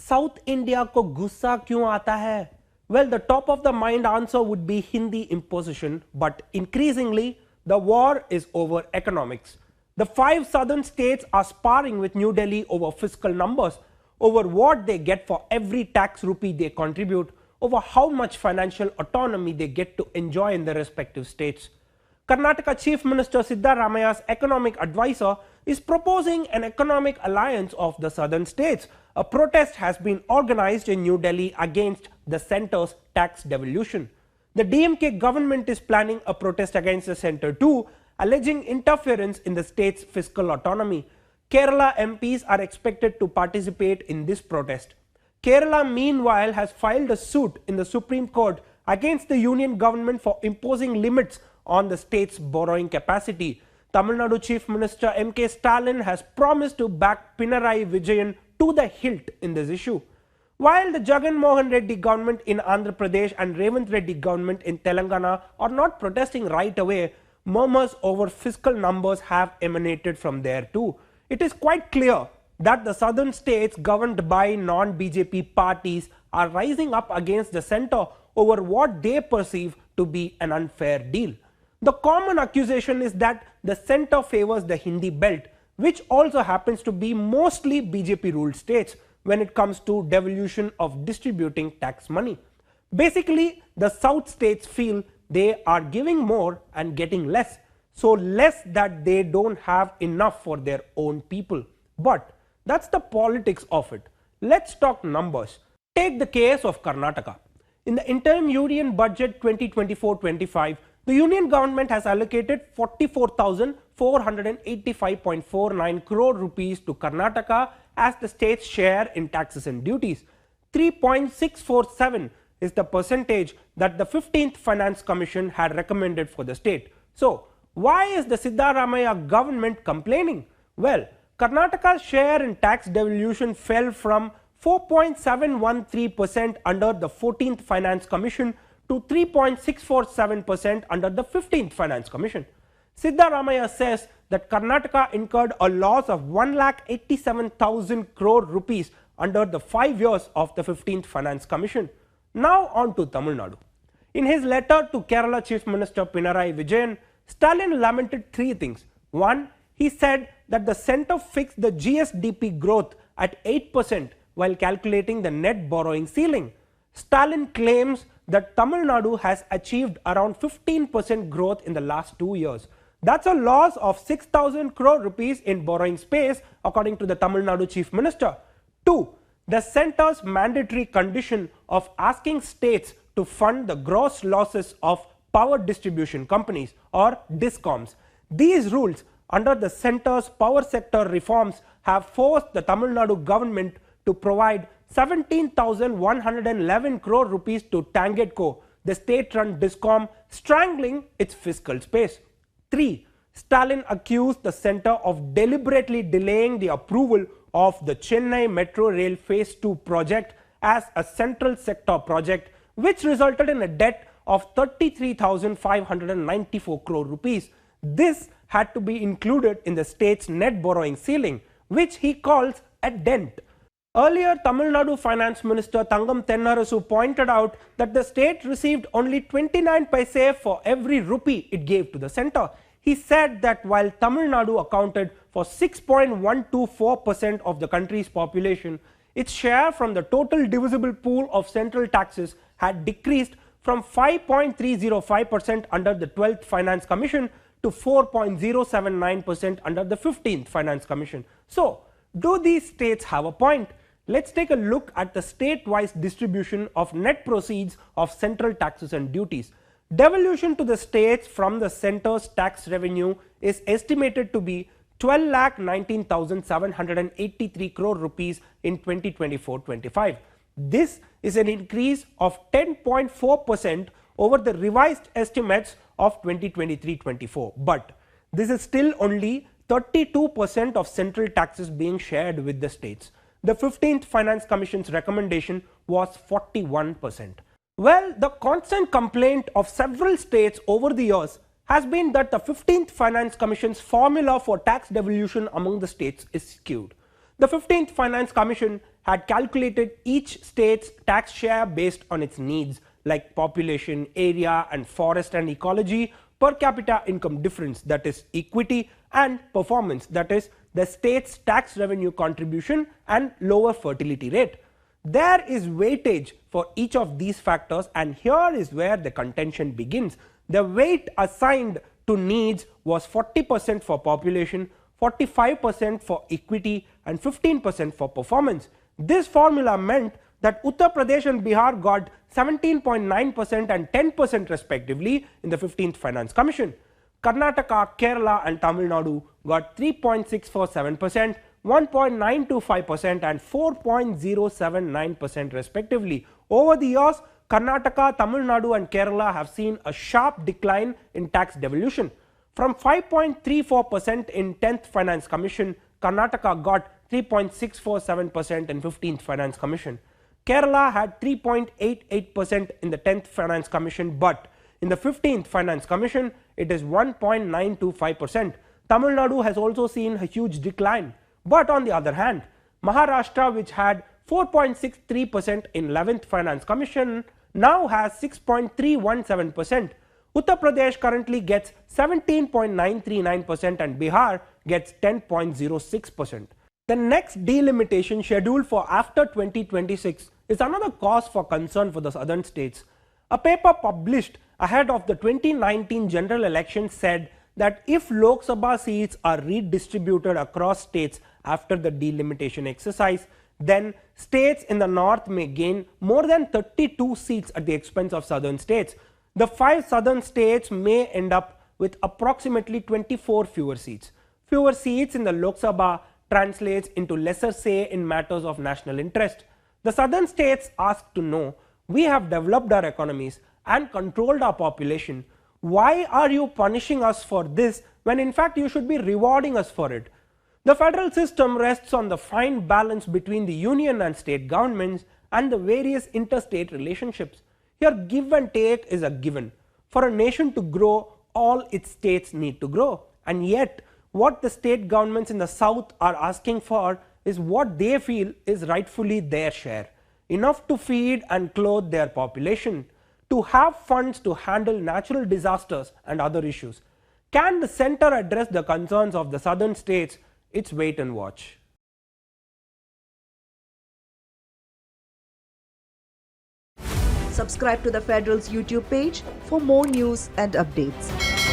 South India को गुस्सा क्यों आता है? Well, the top of the mind answer would be Hindi imposition, but increasingly the war is over economics. The 5 southern states are sparring with New Delhi over fiscal numbers, over what they get for every tax rupee they contribute, over how much financial autonomy they get to enjoy in their respective states. Karnataka Chief Minister Siddharamaiah's economic advisor is proposing an economic alliance of the southern states. A protest has been organized in New Delhi against the centre's tax devolution. The DMK government is planning a protest against the centre too, alleging interference in the state's fiscal autonomy. Kerala MPs are expected to participate in this protest. Kerala meanwhile has filed a suit in the Supreme Court against the union government for imposing limits on the state's borrowing capacity. Tamil Nadu Chief Minister M.K. Stalin has promised to back Pinarayi Vijayan to the hilt in this issue. While the Jagan Mohan Reddy government in Andhra Pradesh and Revanth Reddy government in Telangana are not protesting right away, murmurs over fiscal numbers have emanated from there too. It is quite clear that the southern states governed by non-BJP parties are rising up against the centre over what they perceive to be an unfair deal. The common accusation is that the centre favours the Hindi belt, which also happens to be mostly BJP-ruled states when it comes to devolution of distributing tax money. Basically, the south states feel they are giving more and getting less, so less that they don't have enough for their own people. But that's the politics of it. Let's talk numbers. Take the case of Karnataka. In the interim union budget 2024-25, the union government has allocated 44,485.49 crore rupees to Karnataka as the state's share in taxes and duties. 3.647 is the percentage that the 15th Finance Commission had recommended for the state. So, why is the Siddharamaiah government complaining? Well, Karnataka's share in tax devolution fell from 4.713% under the 14th Finance Commission to 3.647% under the 15th Finance Commission. Siddharamaiah says that Karnataka incurred a loss of 1,87,000 crore rupees under the 5 years of the 15th Finance Commission. Now on to Tamil Nadu. In his letter to Kerala Chief Minister Pinarayi Vijayan, Stalin lamented 3 things. 1. He said that the centre fixed the GSDP growth at 8% while calculating the net borrowing ceiling. Stalin claims that Tamil Nadu has achieved around 15% growth in the last 2 years. That's a loss of 6,000 crore rupees in borrowing space according to the Tamil Nadu Chief Minister. 2. The centre's mandatory condition of asking states to fund the gross losses of power distribution companies or DISCOMs. These rules under the centre's power sector reforms have forced the Tamil Nadu government to provide 17,111 crore rupees to Tangedco, the state-run DISCOM, strangling its fiscal space. 3. Stalin accused the centre of deliberately delaying the approval of the Chennai Metro Rail Phase 2 project as a central sector project, which resulted in a debt of 33,594 crore rupees. This had to be included in the state's net borrowing ceiling, which he calls a dent. Earlier, Tamil Nadu Finance Minister Thangam Tennarasu pointed out that the state received only 29 paise for every rupee it gave to the centre. He said that while Tamil Nadu accounted for 6.124% of the country's population, its share from the total divisible pool of central taxes had decreased from 5.305% under the 12th Finance Commission to 4.079% under the 15th Finance Commission. So, do these states have a point? Let's take a look at the state-wise distribution of net proceeds of central taxes and duties. Devolution to the states from the centre's tax revenue is estimated to be 12,19,783 crore rupees in 2024-25. This is an increase of 10.4% over the revised estimates of 2023-24. But this is still only 32% of central taxes being shared with the states. The 15th Finance Commission's recommendation was 41%. Well, the constant complaint of several states over the years has been that the 15th Finance Commission's formula for tax devolution among the states is skewed. The 15th Finance Commission had calculated each state's tax share based on its needs like population, area and forest and ecology, per capita income difference that is equity, and performance that is the state's tax revenue contribution and lower fertility rate. There is weightage for each of these factors, and here is where the contention begins. The weight assigned to needs was 40% for population, 45% for equity and 15% for performance. This formula meant that Uttar Pradesh and Bihar got 17.9% and 10% respectively in the 15th Finance Commission. Karnataka, Kerala and Tamil Nadu got 3.647%, 1.925% and 4.079% respectively. Over the years, Karnataka, Tamil Nadu and Kerala have seen a sharp decline in tax devolution. From 5.34% in 10th Finance Commission, Karnataka got 3.647% in 15th Finance Commission. Kerala had 3.88% in the 10th Finance Commission, but in the 15th Finance Commission, it is 1.925%. Tamil Nadu has also seen a huge decline. But on the other hand, Maharashtra, which had 4.63% in 11th Finance Commission, now has 6.317%. Uttar Pradesh currently gets 17.939% and Bihar gets 10.06%. The next delimitation scheduled for after 2026 is another cause for concern for the southern states. A paper published ahead of the 2019 general election said that if Lok Sabha seats are redistributed across states after the delimitation exercise, then states in the north may gain more than 32 seats at the expense of southern states. The 5 southern states may end up with approximately 24 fewer seats. Fewer seats in the Lok Sabha translates into lesser say in matters of national interest. The southern states ask to know, we have developed our economies and controlled our population. Why are you punishing us for this when in fact you should be rewarding us for it? The federal system rests on the fine balance between the union and state governments and the various interstate relationships. Here give and take is a given. For a nation to grow, all its states need to grow, and yet what the state governments in the south are asking for is what they feel is rightfully their share, enough to feed and clothe their population, to have funds to handle natural disasters and other issues. Can the center address the concerns of the southern states? It's wait and watch. Subscribe to the Federal's YouTube page for more news and updates.